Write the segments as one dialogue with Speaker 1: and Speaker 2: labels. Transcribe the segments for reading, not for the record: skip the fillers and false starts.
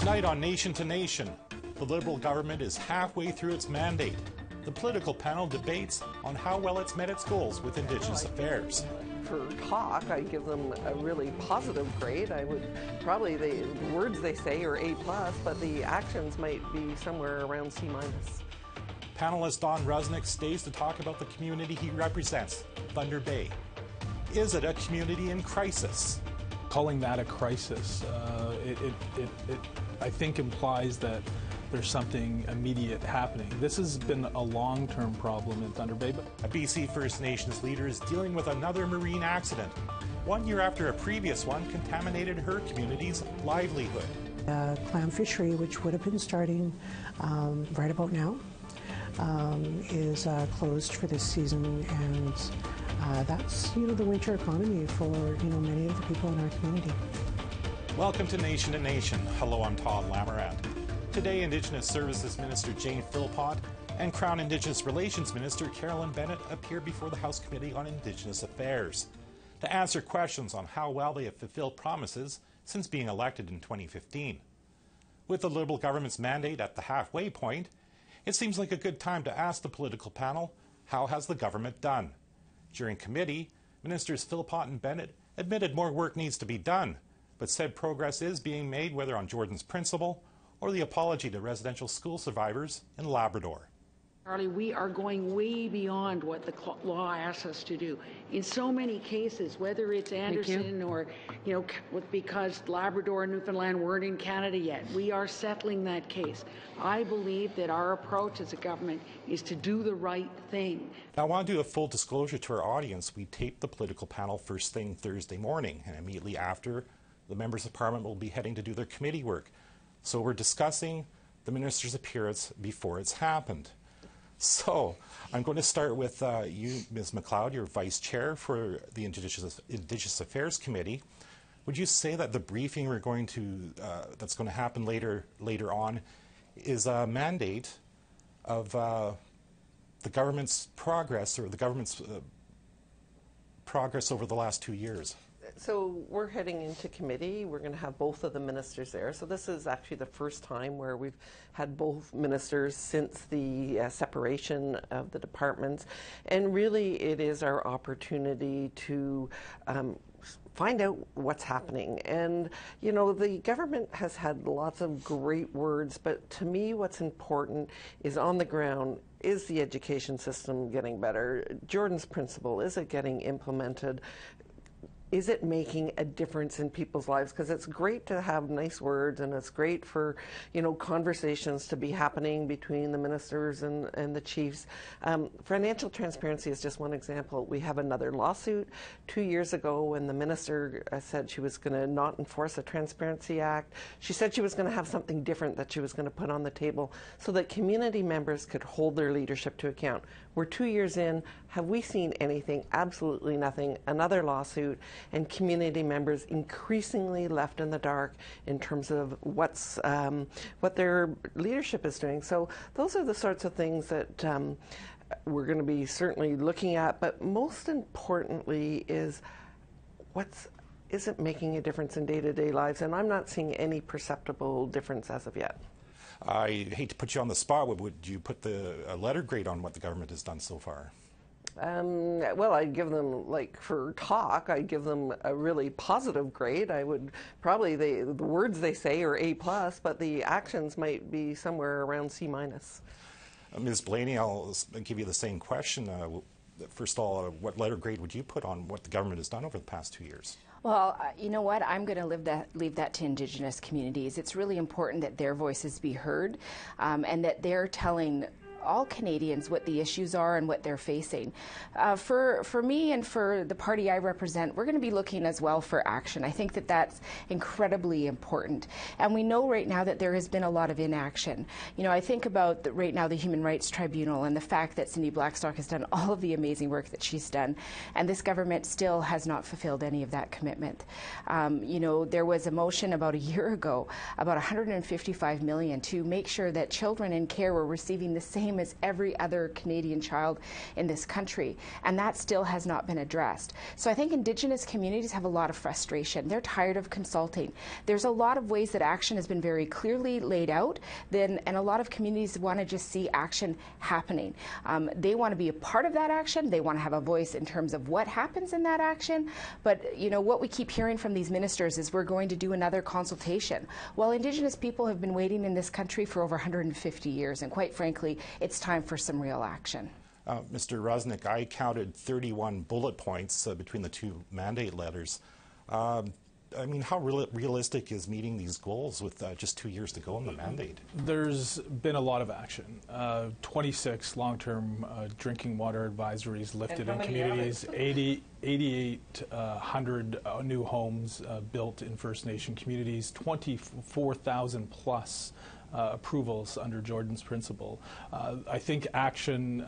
Speaker 1: Tonight on Nation to Nation, the Liberal government is halfway through its mandate. The political panel debates on how well it's met its goals with Indigenous affairs.
Speaker 2: For talk, I give them a really positive grade. I would probably, the words they say are A+, but the actions might be somewhere around C-.
Speaker 1: Panelist Don Rusnak stays to talk about the community he represents, Thunder Bay. Is it a community in crisis?
Speaker 3: Calling that a crisis, I think implies that there's something immediate happening. This has been a long-term problem in Thunder Bay.
Speaker 1: A BC First Nations leader is dealing with another marine accident, 1 year after a previous one contaminated her community's livelihood.
Speaker 4: Clam fishery, which would have been starting right about now, is closed for this season, and that's the winter economy for many of the people in our community.
Speaker 1: Welcome to Nation to Nation. Hello, I'm Todd Lamourant. Today, Indigenous Services Minister Jane Philpott and Crown Indigenous Relations Minister Carolyn Bennett appear before the House Committee on Indigenous Affairs to answer questions on how well they have fulfilled promises since being elected in 2015. With the Liberal government's mandate at the halfway point, it seems like a good time to ask the political panel, how has the government done? During committee, Ministers Philpott and Bennett admitted more work needs to be done, but said progress is being made, whether on Jordan's Principle or the apology to residential school survivors in Labrador.
Speaker 5: Charlie, we are going way beyond what the law asks us to do. In so many cases, whether it's Anderson or, because Labrador and Newfoundland weren't in Canada yet, we are settling that case. I believe that our approach as a government is to do the right thing.
Speaker 1: Now, I want to do a full disclosure to our audience. We taped the political panel first thing Thursday morning, and immediately after, the members of Parliament will be heading to do their committee work. So we're discussing the minister's appearance before it's happened. So I'm going to start with you, Ms. MacLeod, you're vice chair for the Indigenous Affairs Committee. Would you say that the briefing we're going to that's going to happen later on is a mandate of the government's progress, or the government's progress over the last 2 years?
Speaker 2: So we're heading into committee. We're going to have both of the ministers there. So this is actually the first time where we've had both ministers since the separation of the departments. And really it is our opportunity to find out what's happening. And, the government has had lots of great words, but to me what's important is on the ground, is the education system getting better? Jordan's Principle, is it getting implemented? Is it making a difference in people's lives? Because it's great to have nice words, and it's great for, conversations to be happening between the ministers and the chiefs. Financial transparency is just one example. We have another lawsuit 2 years ago when the minister said she was going to not enforce a Transparency Act. She said she was going to have something different that she was going to put on the table so that community members could hold their leadership to account. We're 2 years in. Have we seen anything? Absolutely nothing. Another lawsuit, and community members increasingly left in the dark in terms of what their leadership is doing. So those are the sorts of things that we're going to be certainly looking at. But most importantly is it making a difference in day-to-day lives? And I'm not seeing any perceptible difference as of yet.
Speaker 1: I hate to put you on the spot. Would you put a letter grade on what the government has done so far?
Speaker 2: Well, I'd give them, for talk, I'd give them a really positive grade. I would probably, the words they say are A+, but the actions might be somewhere around C-.
Speaker 1: Ms. Blaney, I'll give you the same question. First of all, what letter grade would you put on what the government has done over the past 2 years?
Speaker 6: Well, you know what? I'm going to leave that to Indigenous communities. It's really important that their voices be heard, and that they're telling all Canadians what the issues are and what they're facing. For me and for the party I represent, we're going to be looking as well for action. I think that that's incredibly important. And we know right now that there has been a lot of inaction. I think about right now the Human Rights Tribunal and the fact that Cindy Blackstock has done all of the amazing work that she's done, and this government still has not fulfilled any of that commitment. There was a motion about a year ago, about $155 million, to make sure that children in care were receiving the same same as every other Canadian child in this country, and that still has not been addressed. So I think Indigenous communities have a lot of frustration. They're tired of consulting. There's a lot of ways that action has been very clearly laid out, and a lot of communities want to just see action happening. They want to be a part of that action. They want to have a voice in terms of what happens in that action. But you know what we keep hearing from these ministers is we're going to do another consultation. Well, Indigenous people have been waiting in this country for over 150 years, and quite frankly, it's time for some real action.
Speaker 1: Mr. Rusnak, I counted 31 bullet points between the two mandate letters. I mean, how realistic is meeting these goals with just 2 years to go in the mandate?
Speaker 3: There's been a lot of action. 26 long-term drinking water advisories lifted in communities, 8,800 new homes built in First Nation communities, 24,000 plus approvals under Jordan's principle. I think action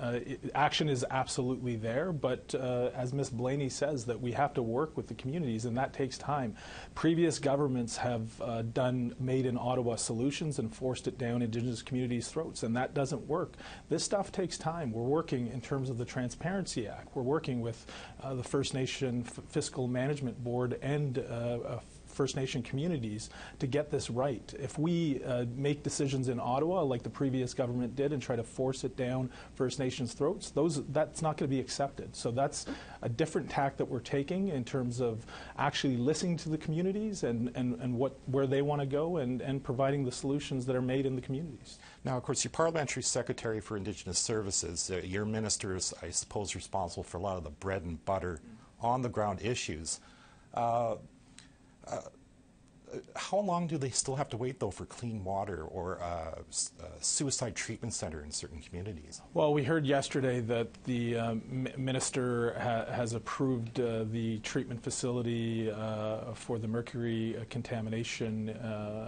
Speaker 3: is absolutely there, but as Ms. Blaney says, that we have to work with the communities, and that takes time. Previous governments have made in Ottawa solutions and forced it down Indigenous communities' throats, and that doesn't work. This stuff takes time. We're working in terms of the Transparency Act. We're working with the First Nation Fiscal Management Board and First Nation communities to get this right. If we make decisions in Ottawa like the previous government did and try to force it down First Nations' throats, that's not going to be accepted. So that's a different tack that we're taking in terms of actually listening to the communities and where they want to go and providing the solutions that are made in the communities.
Speaker 1: Now, of course, you're Parliamentary Secretary for Indigenous Services. Your minister is, I suppose, responsible for a lot of the bread and butter on-the-ground issues. How long do they still have to wait, though, for clean water or a suicide treatment center in certain communities?
Speaker 3: Well, we heard yesterday that the minister has approved the treatment facility for the mercury contamination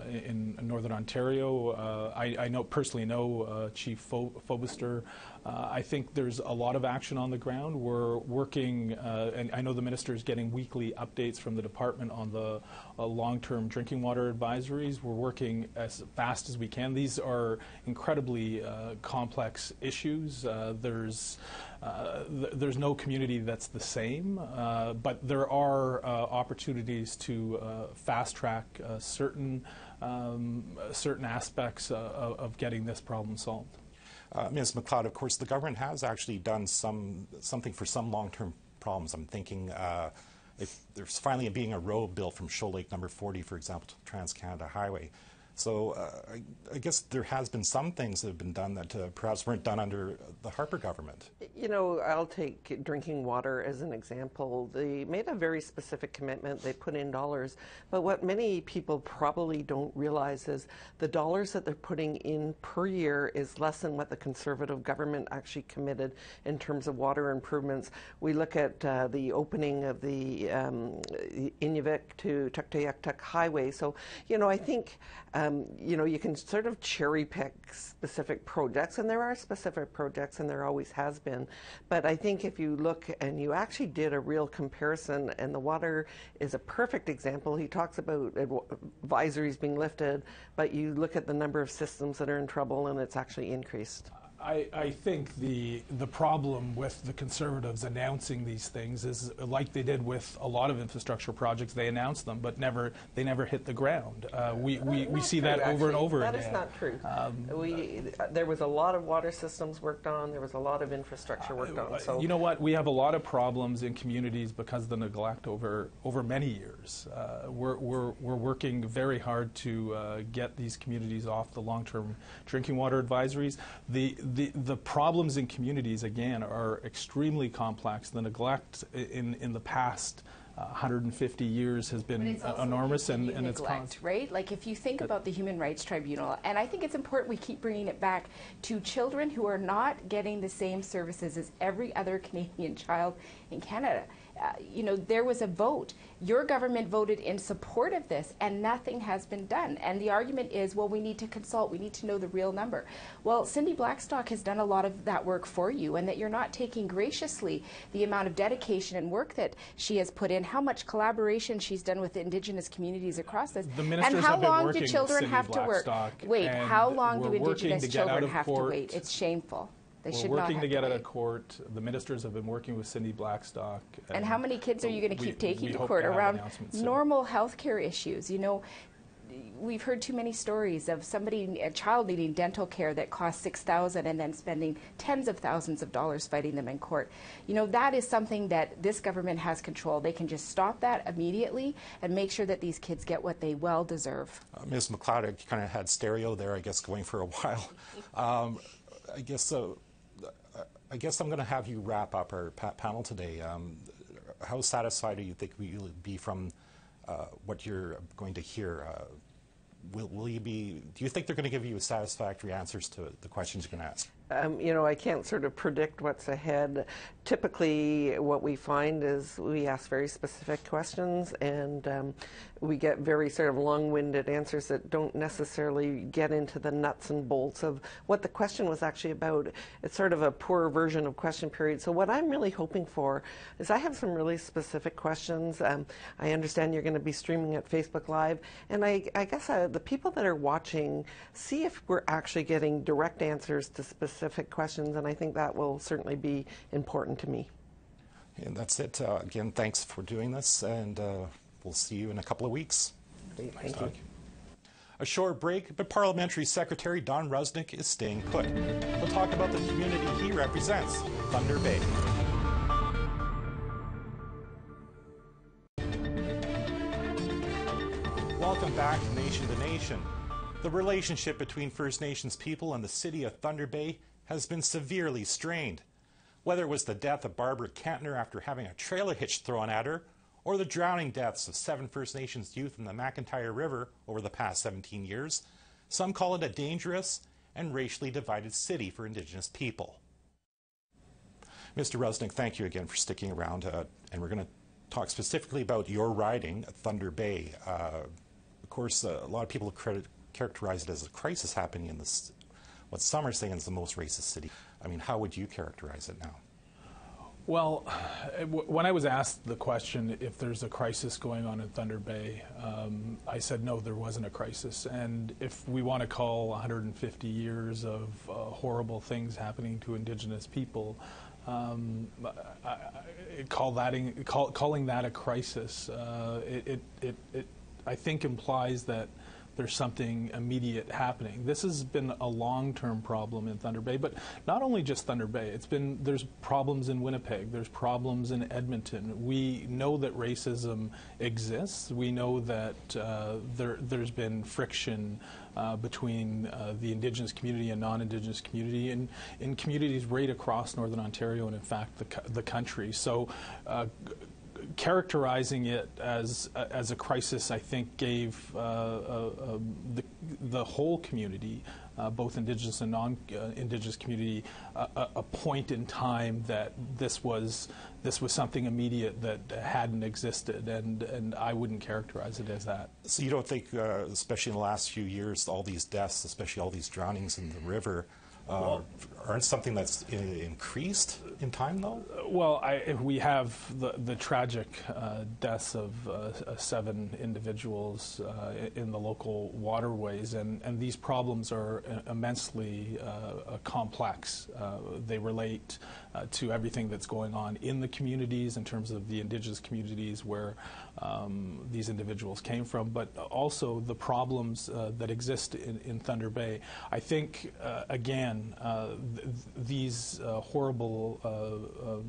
Speaker 3: in Northern Ontario. I personally know Chief Fobister. I think there's a lot of action on the ground. We're working, and I know the minister is getting weekly updates from the department on the long-term drinking water advisories. We're working as fast as we can. These are incredibly complex issues. There's no community that's the same, but there are opportunities to fast-track certain aspects of getting this problem solved.
Speaker 1: Ms. McLeod, of course, the government has actually done something for some long-term problems. I'm thinking if there's finally being a road built from Shoal Lake number 40, for example, to Trans-Canada Highway. So I guess there has been some things that have been done that perhaps weren't done under the Harper government.
Speaker 2: You know, I'll take drinking water as an example. They made a very specific commitment. They put in dollars. But what many people probably don't realize is the dollars that they're putting in per year is less than what the Conservative government actually committed in terms of water improvements. We look at the opening of the Inuvik to Tuktoyaktuk Highway. So, you know, I think you know, you can sort of cherry pick specific projects, and there are specific projects, and there always has been. But I think if you look and you actually did a real comparison, and the water is a perfect example. He talks about advisories being lifted, but you look at the number of systems that are in trouble, and it's actually increased.
Speaker 3: I think the problem with the Conservatives announcing these things is like they did with a lot of infrastructure projects. They announced them, but they never hit the ground. We see that over and over again.
Speaker 2: That is not true. There was a lot of water systems worked on. There was a lot of infrastructure worked on. So
Speaker 3: you know what? We have a lot of problems in communities because of the neglect over many years. We're working very hard to get these communities off the long-term drinking water advisories. The problems in communities, again, are extremely complex. The neglect in the past 150 years has been enormous, and it's
Speaker 6: neglect, right? Like if you think about the Human Rights Tribunal, and I think it's important we keep bringing it back to children who are not getting the same services as every other Canadian child in Canada. You know, there was a vote. Your government voted in support of this, and nothing has been done. And the argument is, well, we need to consult. We need to know the real number. Well, Cindy Blackstock has done a lot of that work for you, and that you're not taking graciously the amount of dedication and work that she has put in. and how much collaboration she's done with the Indigenous communities across this.
Speaker 3: The ministers
Speaker 6: and how
Speaker 3: have been
Speaker 6: long
Speaker 3: working
Speaker 6: do children
Speaker 3: with
Speaker 6: have to work? Wait, how long do Indigenous children have to wait? It's shameful. They should not have to wait.
Speaker 3: We're working to get out of court. The ministers have been working with Cindy Blackstock.
Speaker 6: And how many kids are you going to keep taking to court around normal health care issues? You know, we've heard too many stories of a child needing dental care that costs $6,000 and then spending tens of thousands of dollars fighting them in court. You know, that is something that this government has control. They can just stop that immediately and make sure that these kids get what they well deserve.
Speaker 1: Ms. McLeod, I kind of had stereo there, I guess, going for a while. I guess I'm going to have you wrap up our panel today. How satisfied do you think we'll be from what you're going to hear? Will you be? Do you think they're going to give you satisfactory answers to the questions you're going to ask?
Speaker 2: You know, I can't sort of predict what's ahead. Typically, what we find is we ask very specific questions, and we get very sort of long-winded answers that don't necessarily get into the nuts and bolts of what the question was actually about. It's sort of a poor version of question period. So what I'm really hoping for is I have some really specific questions. I understand you're going to be streaming at Facebook Live, and I guess the people that are watching see if we're actually getting direct answers to specific questions, and I think that will certainly be important to me.
Speaker 1: And that's it. Again, thanks for doing this, and we'll see you in a couple of weeks.
Speaker 2: Great, thank you.
Speaker 1: A short break, but Parliamentary Secretary Don Rusnak is staying put. We'll talk about the community he represents, Thunder Bay. Welcome back to Nation to Nation. The relationship between First Nations people and the city of Thunder Bay has been severely strained. Whether it was the death of Barbara Kantner after having a trailer hitch thrown at her, or the drowning deaths of 7 First Nations youth in the McIntyre River over the past 17 years, some call it a dangerous and racially divided city for Indigenous people. Mr. Rusnak, thank you again for sticking around, and we're going to talk specifically about your riding, Thunder Bay. Of course, a lot of people characterize it as a crisis happening in this, what some are saying is the most racist city. I mean, how would you characterize it now?
Speaker 3: Well, when I was asked the question if there's a crisis going on in Thunder Bay, I said no, there wasn't a crisis. And if we want to call 150 years of horrible things happening to Indigenous people, calling that a crisis, I think implies that there's something immediate happening. This has been a long-term problem in Thunder Bay, but not only just Thunder Bay. There's problems in Winnipeg. There's problems in Edmonton. We know that racism exists. We know that there's been friction between the Indigenous community and non-Indigenous community in communities right across Northern Ontario and, in fact, the country. So characterizing it as a crisis, I think, gave the whole community, both Indigenous and non-Indigenous community, a point in time that this was something immediate that hadn't existed, and I wouldn't characterize it as that.
Speaker 1: So you don't think, especially in the last few years, all these deaths, especially all these drownings in the river, aren't something that's increased in time, though?
Speaker 3: Well, we have the tragic deaths of 7 individuals in the local waterways, and these problems are immensely complex. They relate to everything that's going on in the communities in terms of the Indigenous communities where these individuals came from, but also the problems that exist in Thunder Bay. I think, again, these horrible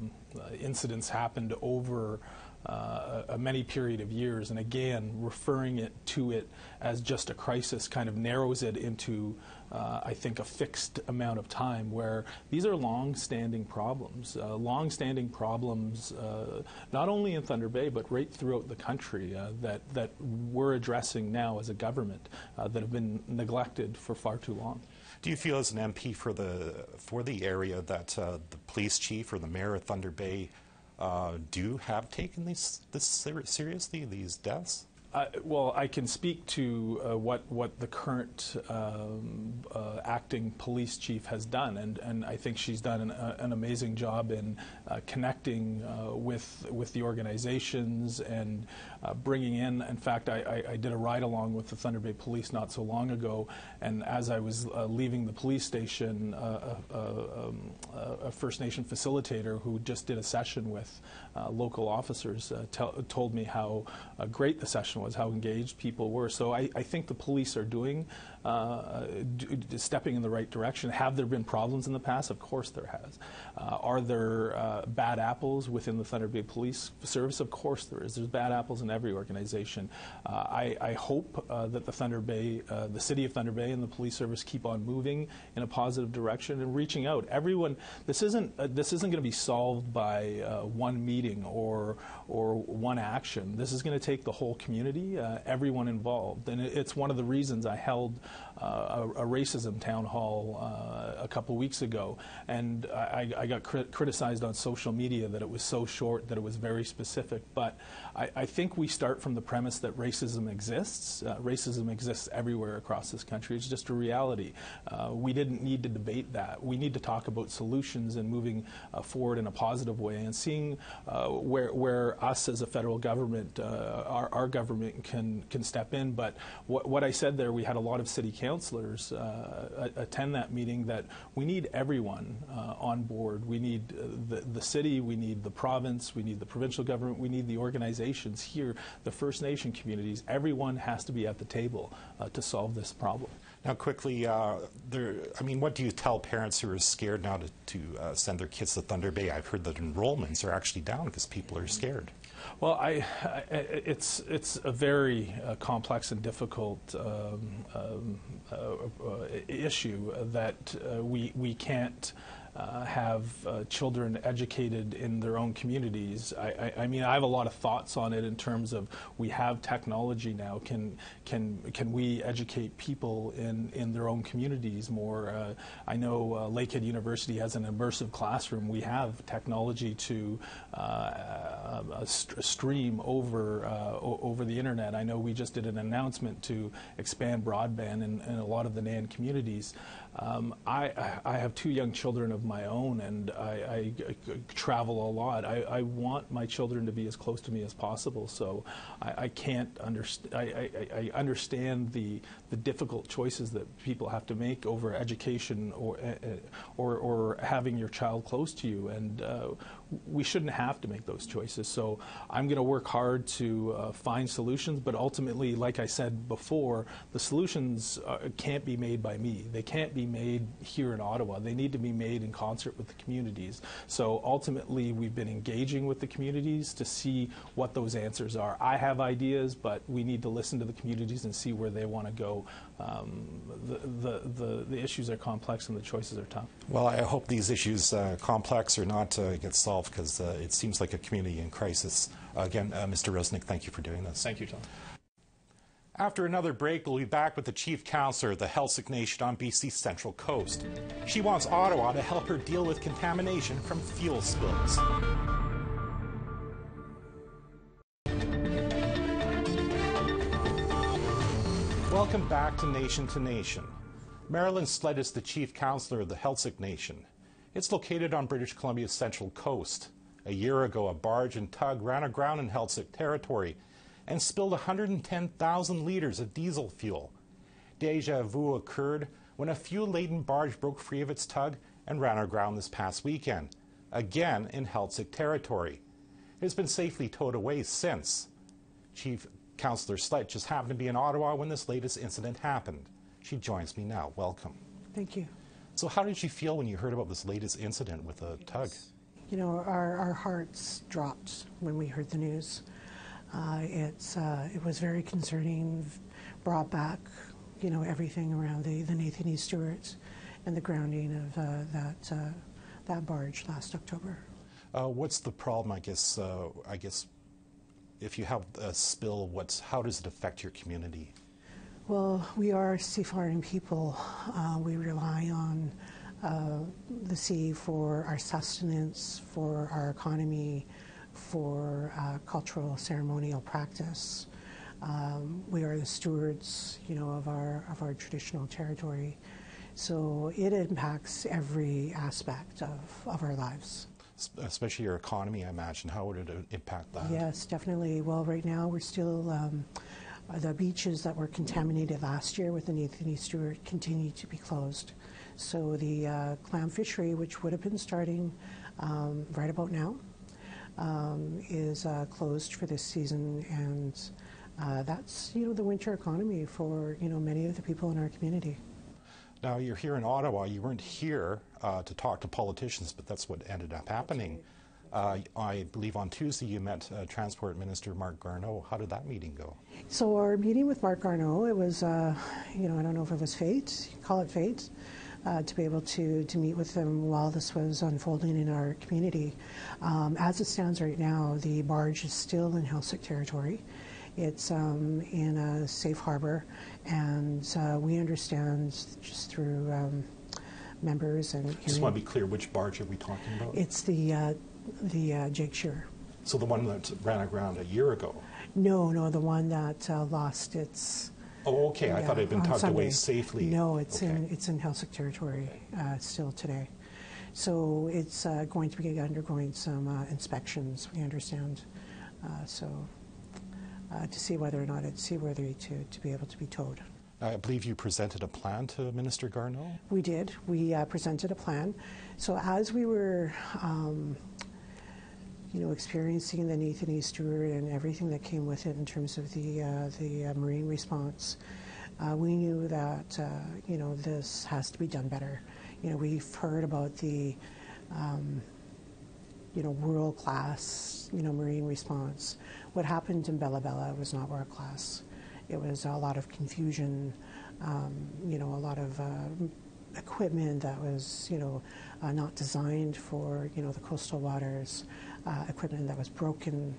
Speaker 3: incidents happened over a many period of years, and again, referring to it as just a crisis kind of narrows it into, I think, a fixed amount of time, where these are long-standing problems. Long-standing problems not only in Thunder Bay, but right throughout the country that we're addressing now as a government that have been neglected for far too long.
Speaker 1: Do you feel as an MP for the area that the police chief or the mayor of Thunder Bay do have taken this seriously, these deaths?
Speaker 3: Well, I can speak to what the current acting police chief has done, and I think she's done an amazing job in connecting with the organizations and bringing in fact, I did a ride-along with the Thunder Bay Police not so long ago, and as I was leaving the police station, a First Nation facilitator who just did a session with local officers told me how great the session was, how engaged people were. So I think the police are doing, stepping in the right direction. Have there been problems in the past? Of course there has. Are there bad apples within the Thunder Bay Police Service? Of course there is. There's bad apples in every organization. I hope that the City of Thunder Bay and the police service keep on moving in a positive direction and reaching out. Everyone, this isn't going to be solved by one meeting or one action. This is going to take the whole community, everyone involved, and it's one of the reasons I held a racism town hall a couple weeks ago, and I got criticized on social media that it was so short, that it was very specific, but I think we start from the premise that racism exists. Racism exists everywhere across this country. It's just a reality. We didn't need to debate that. We need to talk about solutions and moving forward in a positive way and seeing where us as a federal government, our government can step in. But what I said there, we had a lot of city councillors attend that meeting, that we need everyone on board. We need the city, we need the province, we need the provincial government, we need the organizations here, the First Nation communities. Everyone has to be at the table to solve this problem.
Speaker 1: Now, quickly, what do you tell parents who are scared now to send their kids to Thunder Bay? I've heard that enrollments are actually down because people are scared.
Speaker 3: Well, it's a very complex and difficult issue that we can't have children educated in their own communities. I mean, I have a lot of thoughts on it in terms of, we have technology now. Can we educate people in their own communities more? I know Lakehead University has an immersive classroom. We have technology to stream over the internet. I know we just did an announcement to expand broadband in a lot of the NAN communities. I have 2 young children of my own, and I travel a lot. I want my children to be as close to me as possible, so I can't understand. I understand the difficult choices that people have to make over education or having your child close to you, and we shouldn't have to make those choices. So I'm going to work hard to find solutions, but ultimately, like I said before, the solutions can't be made by me. They can't be made here in Ottawa. They need to be made in concert with the communities. So ultimately, we've been engaging with the communities to see what those answers are. I have ideas, but we need to listen to the communities and see where they want to go. The issues are complex and the choices are tough.
Speaker 1: Well, I hope these issues, complex or not, get solved, because it seems like a community in crisis. Again, Mr. Rusnak, thank you for doing this.
Speaker 3: Thank you, Tom.
Speaker 1: After another break, we'll be back with the Chief Counsellor of the Heiltsuk Nation on BC's Central Coast. She wants Ottawa to help her deal with contamination from fuel spills. Welcome back to Nation to Nation. Marilyn Sledd is the Chief Counsellor of the Heiltsuk Nation. It's located on British Columbia's Central Coast. A year ago, a barge and tug ran aground in Heiltsuk territory and spilled 110,000 litres of diesel fuel. Deja vu occurred when a fuel-laden barge broke free of its tug and ran aground this past weekend, again in Heiltsuk territory. It has been safely towed away since. Chief Counsellor Sledd just happened to be in Ottawa when this latest incident happened. She joins me now. Welcome.
Speaker 4: Thank you.
Speaker 1: So how did you feel when you heard about this latest incident with a tug?
Speaker 4: You know, our hearts dropped when we heard the news. It was very concerning, brought back, you know, everything around the Nathan E. Stewart and the grounding of that barge last October.
Speaker 1: What's the problem, I guess, if you have a spill, how does it affect your community?
Speaker 4: Well, we are seafaring people. We rely on the sea for our sustenance, for our economy, for cultural ceremonial practice. We are the stewards, of our traditional territory. So it impacts every aspect of our lives.
Speaker 1: Especially your economy, I imagine. How would it impact that?
Speaker 4: Yes, definitely. Well, right now we're still, the beaches that were contaminated last year with the Nathan E. Stewart continue to be closed. So the clam fishery, which would have been starting right about now, is closed for this season, and that's, the winter economy for, many of the people in our community.
Speaker 1: Now, you're here in Ottawa. You weren't here to talk to politicians, but that's what ended up happening. I believe on Tuesday you met Transport Minister Marc Garneau. How did that meeting go?
Speaker 4: So our meeting with Marc Garneau, it was, I don't know if it was fate, call it fate, to be able to meet with them while this was unfolding in our community. As it stands right now, the barge is still in Helsik territory. It's in a safe harbor, and we understand just through members and
Speaker 1: just want to be clear, which barge are we talking about?
Speaker 4: It's the Jake Shearer.
Speaker 1: So the one that ran aground a year ago?
Speaker 4: No, the one that lost its.
Speaker 1: Oh, okay. I thought it had been tugged away safely.
Speaker 4: No, it's in Helsik territory still today. So it's going to be undergoing some inspections, we understand. To see whether or not it's seaworthy to be able to be towed.
Speaker 1: I believe you presented a plan to Minister Garneau?
Speaker 4: We did. We presented a plan. So as we were, experiencing the Nathan E. Stewart and everything that came with it in terms of the marine response, we knew that, this has to be done better. We've heard about the, world-class, marine response. What happened in Bella Bella was not world-class. It was a lot of confusion, a lot of equipment that was, not designed for, the coastal waters, equipment that was broken,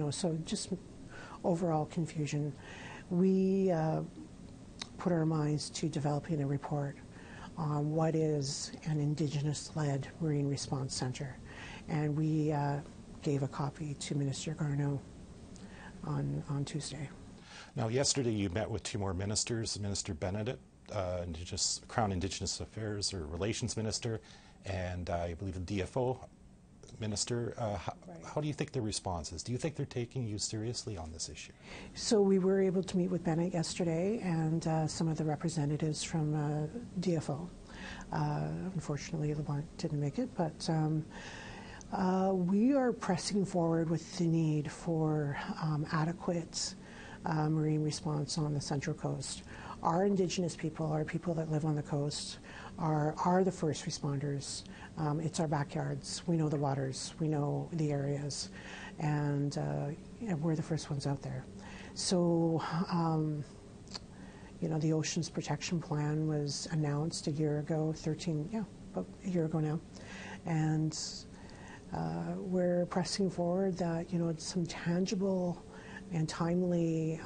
Speaker 4: so just overall confusion. We put our minds to developing a report on what is an Indigenous-led marine response center. And we gave a copy to Minister Garneau on Tuesday.
Speaker 1: Now, yesterday you met with two more ministers, Minister Bennett, Crown Indigenous Affairs or Relations Minister, and I believe the DFO Minister. How do you think their response is? Do you think they're taking you seriously on this issue? So
Speaker 4: we were able to meet with Bennett yesterday and some of the representatives from DFO. Unfortunately, LeBlanc didn't make it, but we are pressing forward with the need for adequate marine response on the Central Coast. Our Indigenous people, our people that live on the coast, are the first responders. It's our backyards. We know the waters. We know the areas. And we're the first ones out there. So, the Oceans Protection Plan was announced a year ago, about a year ago now. And we're pressing forward that, some tangible and timely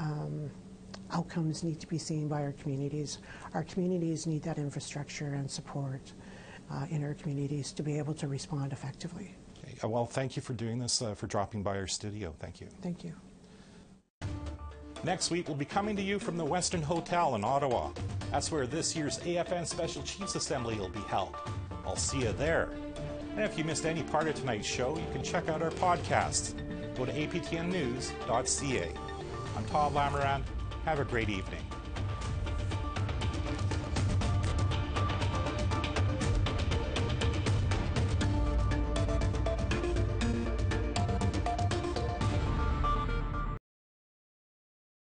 Speaker 4: outcomes need to be seen by our communities. Our communities need that infrastructure and support in our communities to be able to respond effectively.
Speaker 1: Okay. Well, thank you for doing this, for dropping by our studio. Thank you.
Speaker 4: Thank you.
Speaker 1: Next week, we'll be coming to you from the Western Hotel in Ottawa. That's where this year's AFN Special Chiefs Assembly will be held. I'll see you there. And if you missed any part of tonight's show, you can check out our podcast. Go to aptnnews.ca. I'm Todd Lamourand. Have a great evening.